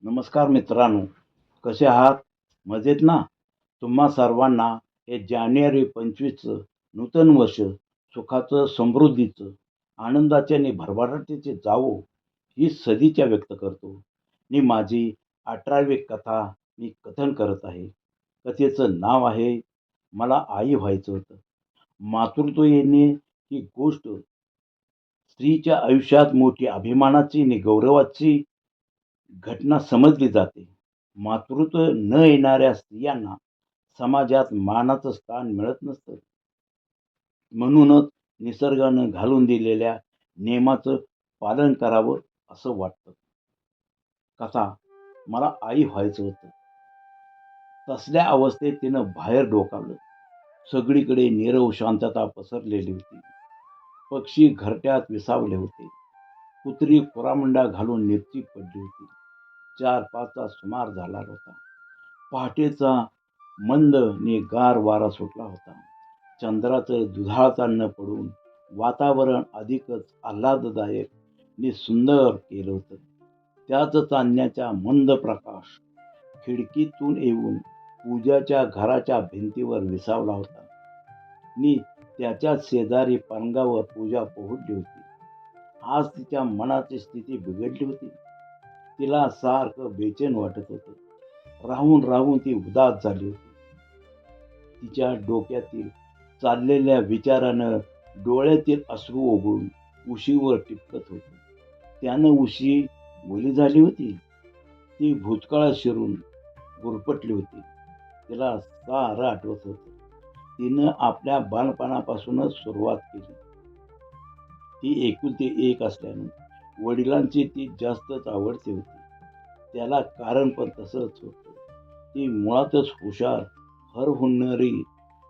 नमस्कार मित्रांनो, कसे आहात? मजेत ना? तुम्हा सर्वांना हे जानेवारी 25चं नूतन वर्ष सुखाचं, समृद्धीचं, आनंदाचे आणि भरभराटीचे जावो, ही सदिच्छा व्यक्त करतो. मी माझी 18वी कथा मी कथन करत आहे. कथेचं नाव आहे, मला आई व्हायचं होतं. मातृत्व येणे ही गोष्ट स्त्रीच्या आयुष्यात मोठी अभिमानाची आणि गौरवाची घटना समजली जाते. मातृत्व न येणाऱ्या स्त्रियांना समाजात मानाचं स्थान मिळत नसतं. म्हणूनच निसर्गानं घालून दिलेल्या नियमाचं पालन करावं असं वाटतं. कथा, मला आई व्हायचं होतं. तसल्या अवस्थेत तिनं बाहेर डोकावलं. सगळीकडे नीरव शांतता पसरलेली होती. पक्षी घरट्यात विसावले होते. कुत्री कुरामुंडा घालून निपची पडली होती. 4-5चा सुमार झाला होता. पहाटेचा मंद आणि गार वारा सुटला होता. चंद्राचं दुधाळ चांदणं पडून वातावरण अधिकच आल्हाददायक आणि सुंदर केलं होतं. त्याच चांदण्याचा मंद प्रकाश खिडकीतून येऊन पूजाच्या घराच्या भिंतीवर विसावला होता आणि त्याच्या शेजारी पलंगावर पूजा पोहडली होती. आज तिच्या मनाची स्थिती बिघडली होती. तिला सारखं बेचैन वाटत होतं. राहून राहून ती उदास झाली होती. तिच्या डोक्यातील चाललेल्या विचारानं डोळ्यातील अश्रू ओघळून उशीवर टिपकत होते. त्यानं उशी ओली झाली होती. ती भूतकाळात शिरून गुरफटली होती. तिला सारं आठवत होतं. तिनं आपल्या बालपणापासूनच सुरुवात केली. ती एकुलती एक असल्यानं वडिलांची ती जास्तच आवडती होती. त्याला कारण पण तसंच होतं. ती मुळातच हुशार, हरहुन्नरी,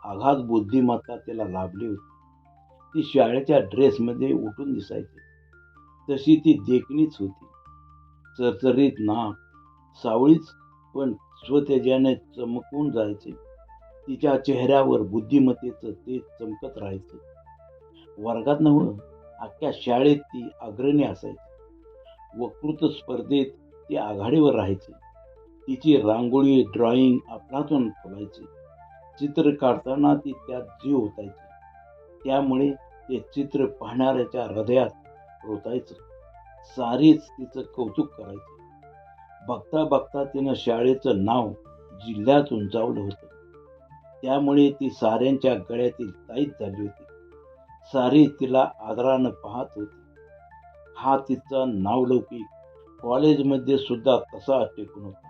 आघात बुद्धिमत्ता तिला लाभली होती. ती शाळेच्या ड्रेसमध्ये उठून दिसायची. तशी ती देखणीच होती. चरचरीत नाक, सावळीच पण स्वतेजाने चमकून जायचे. तिच्या चेहऱ्यावर बुद्धिमत्तेचं तेज चमकत राहायचं. वर्गात नव्हं, अख्ख्या शाळेत ती अग्रणी असायची. वक्तृत्व स्पर्धेत ती आघाडीवर राहायची. तिची रांगोळी, ड्रॉइंग अफलातून फुलायची. चित्र काढताना ती त्यात जीव ओतायची. त्यामुळे ते चित्र पाहणाऱ्याच्या हृदयात रोतायचं. सारीच तिचं कौतुक करायची. बघता बघता तिनं शाळेचं नाव जिल्ह्यात उंचावलं होतं. त्यामुळे ती साऱ्यांच्या गळ्यातील ताईत झाली होती. सारी तिला आदरानं पाहत होती. हा तिचा नावलौकिक कॉलेजमध्ये सुद्धा तसा टेकून होता.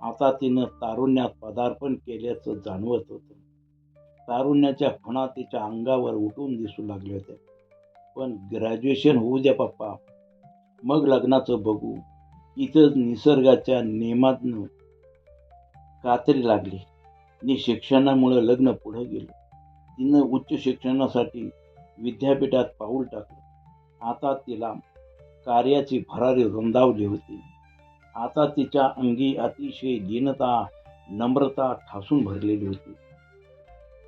आता तिनं तारुण्यात पदार्पण केल्याचं जाणवत होतं. तारुण्याच्या खुणा तिच्या अंगावर उठून दिसू लागल्या होत्या. पण ग्रॅज्युएशन होऊ द्या पप्पा, मग लग्नाचं बघू. इथंच निसर्गाच्या नियमातनं कात्री लागली आणि शिक्षणामुळे लग्न पुढं गेलं. तिनं उच्च शिक्षणासाठी विद्यापीठात पाऊल टाकलं. आता तिला कार्याची भरारी रुंदावली होती. आता तिच्या अंगी अतिशय दीनता, नम्रता ठासून भरलेली होती.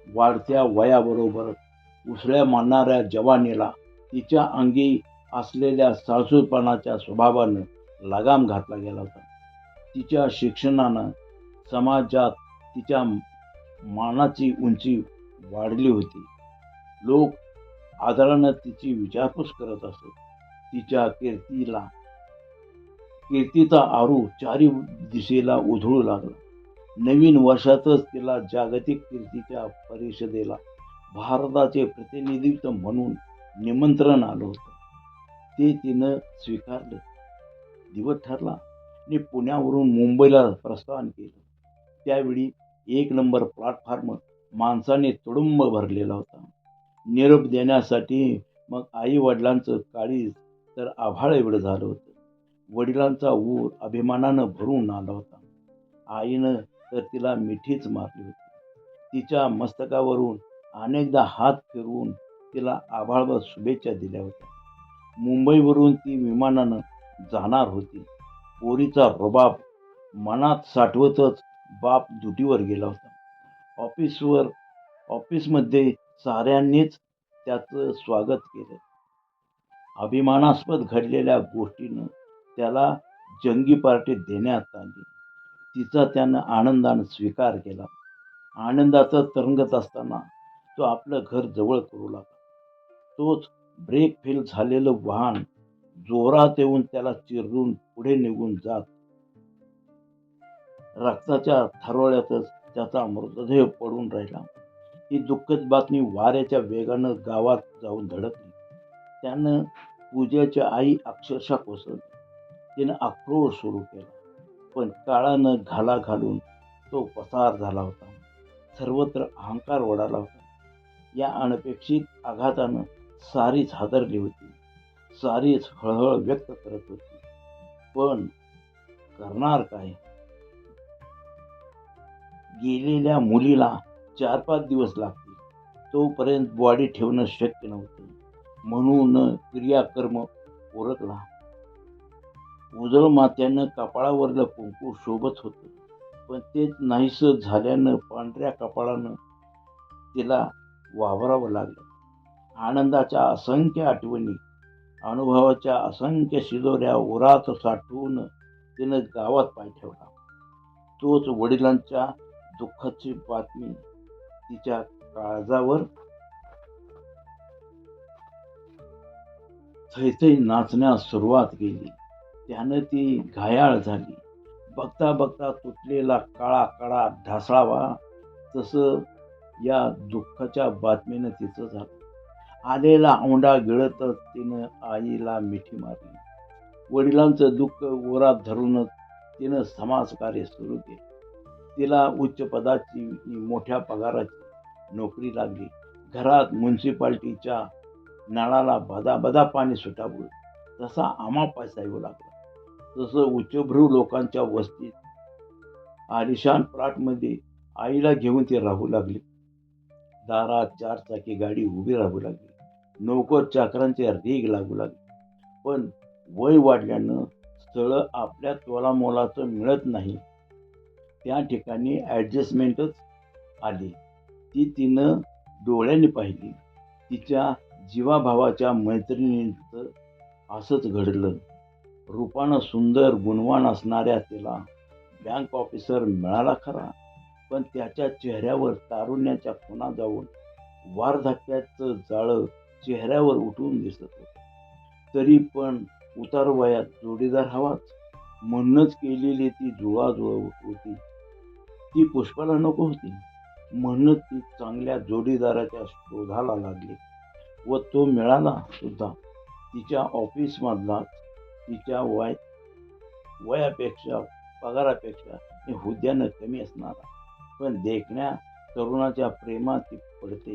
वाढत्या वयाबरोबर उसळ्या मारणाऱ्या जवानीला तिच्या अंगी असलेल्या साळसूदपणाच्या स्वभावानं लगाम घातला गेला होता. तिच्या शिक्षणानं समाजात तिच्या मानाची उंची वाढली होती. लोक आदरानं तिची विचारपूस करत असत. तिच्या कीर्तीचा आरू चारी दिशेला उधळू लागला. नवीन वर्षातच तिला जागतिक कीर्तीच्या परिषदेला भारताचे प्रतिनिधित्व म्हणून निमंत्रण आलं होतं. ते तिनं स्वीकारलं. दिवस ठरला आणि पुण्यावरून मुंबईला प्रस्थान केलं. त्यावेळी 1 नंबर प्लॅटफॉर्म माणसाने तुडुंब भरलेला होता. निरोप देण्यासाठी मग आई वडिलांचं काळीज तर आभाळ एवढं झालं होतं. वडिलांचा ऊर अभिमानानं भरून आला होता. आईनं तर तिला मिठीच मारली होती. तिच्या मस्तकावरून अनेकदा हात फिरवून तिला आभाळभर शुभेच्छा दिल्या होत्या. मुंबईवरून ती विमानानं जाणार होती. पोरीचा रुबाब मनात साठवतच बाप दुटीवर गेला होता. ऑफिसमध्ये साऱ्यांनीच त्याचं स्वागत केलं. अभिमानास्पद घडलेल्या गोष्टीनं त्याला जंगी पार्टी देण्यात आली. तिचा त्यानं आनंदानं स्वीकार केला. आनंदाचा तरंगत असताना तो आपलं घर जवळ करू लागला. तोच ब्रेक फेल झालेलं वाहन जोरात येऊन त्याला चिरडून पुढे निघून जात. रक्ताच्या थारोळ्यातच त्याचा मृतदेह पडून राहिला. ही दुःखद बातमी वाऱ्याच्या वेगानं गावात जाऊन धडकली. त्यानं पूजाची आई अक्षरशः कोसळली. तिनं आक्रोश सुरू केला, पण काळानं घाला घालून तो पसार झाला होता. सर्वत्र अहंकार उडाला होता. या अनपेक्षित आघातानं सारीच हादरली होती. सारीच हळहळ व्यक्त करत होती. पण करणार काय? गेलेल्या मुलीला 4-5 दिवस लागतील. तोपर्यंत बॉडी ठेवणं शक्य नव्हतं. म्हणून क्रियाकर्म उरकला. उजळ मात्यानं कपाळावरलं कुंकू शोभत होतं, पण तेच नाहीसं झाल्यानं पांढऱ्या कपाळानं तिला वावरावं लागलं. आनंदाच्या असंख्य आठवणी, अनुभवाच्या असंख्य शिदोऱ्या उरात साठवून तिनं गावात पाय ठेवला. तोच वडिलांच्या दुःखाची बातमी तिच्या काळजावर थैथै नाचण्यास सुरुवात केली. त्यानं ती घायाळ झाली. बघता बघता तुटलेला काळा कडा ढासळावा तसं या दुःखाच्या बातमीनं तिचं झालं. आलेला औंढा गिळतच तिनं आईला मिठी मारली. वडिलांचं दुःख ओरात धरूनच तिनं समाजकार्य सुरू केलं. तिला उच्च पदाची मोठ्या पगाराची नोकरी लागली. घरात म्युन्सिपाल्टीच्या नळाला बदा पाणी सुटावं तसा आम्हा पैसा येऊ लागला. तसं उच्चभ्रू लोकांच्या वस्तीत आलिशान प्लॉटमध्ये आईला घेऊन ती राहू लागली. दारात 4 चाकी गाडी उभी राहू लागली. नोकर चाकरांचे रीग लागू लागले. पण वय वाढल्यानं स्थळं आपल्या तोलामोलाचं मिळत नाही. त्या ठिकाणी ॲडजस्टमेंटच आली. ती तिनं डोळ्यांनी पाहिली. तिच्या जीवाभावाच्या मैत्रिणींचं असंच घडलं. रूपानं सुंदर गुणवान असणाऱ्या तिला बँक ऑफिसर मिळाला खरा, पण त्याच्या चेहऱ्यावर तारुण्याच्या खुणा जाऊन वार्धक्याचं जाळं चेहऱ्यावर उठून दिसत होतं. तरी पण उतार वयात जोडीदार हवाच म्हणूनच केलेली ती जुळवाजुळव होती. ती पुष्पाला नको होती. म्हणूनच ती चांगल्या जोडीदाराच्या शोधाला लागली व तो मिळाला सुद्धा. तिच्या ऑफिसमधलाच, तिच्या वयापेक्षा, पगारापेक्षा आणि हुद्द्यानं कमी असणारा, पण देखण्या तरुणाच्या प्रेमात ती पडते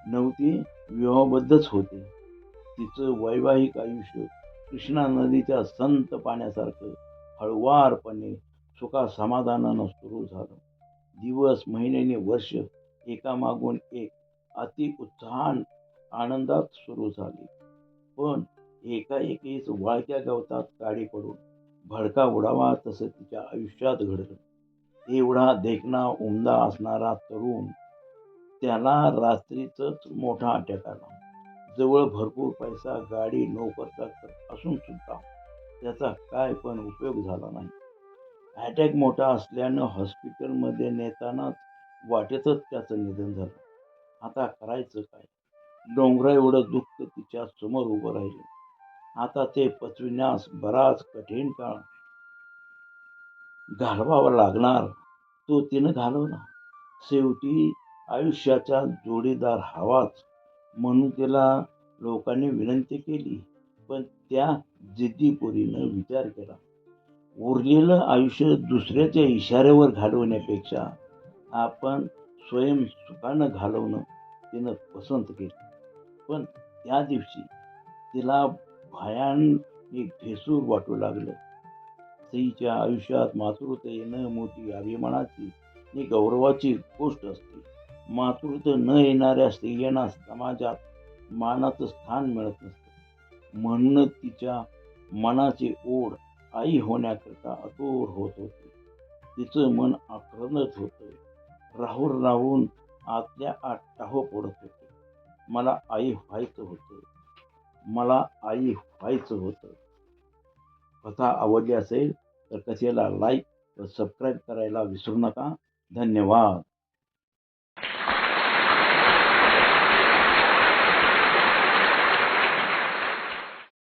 नव्हती. विवाहबद्धच होते. तिचं वैवाहिक आयुष्य कृष्णा नदीच्या संत पाण्यासारखं हळुवारपणे सुखासमाधानानं सुरू झालं. दिवस, महिन्याने वर्ष एकामागून एक अति उत्साहान आनंदात सुरू झाली. पण एकाएकीच वाळक्या गवतात काडी पडून भडका उडावा तसं तिच्या आयुष्यात घडलं. एवढा देखणा उमदा असणारा तरुण, त्याला रात्रीतच मोठा अटॅक आला. जवळ भरपूर पैसा, गाडी, नोकर चाकर असून सुद्धा त्याचा काय पण उपयोग झाला नाही. अटॅक मोठा असल्यानं हॉस्पिटलमध्ये नेतानाच वाटेतच त्याचं निधन झालं. आता करायचं काय? डोंगरा एवढं दुःख तिच्या समोर उभं राहिलं. आता ते पचविण्यास बराच कठीण काळ घालवावा लागणार. तो तिनं घालवला. शेवटी आयुष्याचा जोडीदार हवाच म्हणून तिला लोकांनी विनंती केली, पण त्या जिद्दीपोरीनं विचार केला. उरलेलं आयुष्य दुसऱ्याच्या इशाऱ्यावर घालवण्यापेक्षा आपण स्वयं सुखानं घालवणं तिनं पसंत केलं. पण त्या दिवशी तिला भयानक भेसूर वाटू लागलं. स्त्रीच्या आयुष्यात मातृत्व येणं मोठी अभिमानाची आणि गौरवाची गोष्ट असते. मातृत्व न येणाऱ्या स्त्रियांना समाजात मानाचं स्थान मिळत नसतं. म्हणून तिच्या मनाची ओढ आई होण्याकरता अतोर होत होती. तिचं मन आक्रंदत होतं. राहून राहून आतल्या आत टाहो पडत होते. मला आई व्हायचं होतं. मला आई व्हायचं होतं. कथा आवडली असेल तर कथेला लाईक व सबस्क्राईब करायला विसरू नका. धन्यवाद.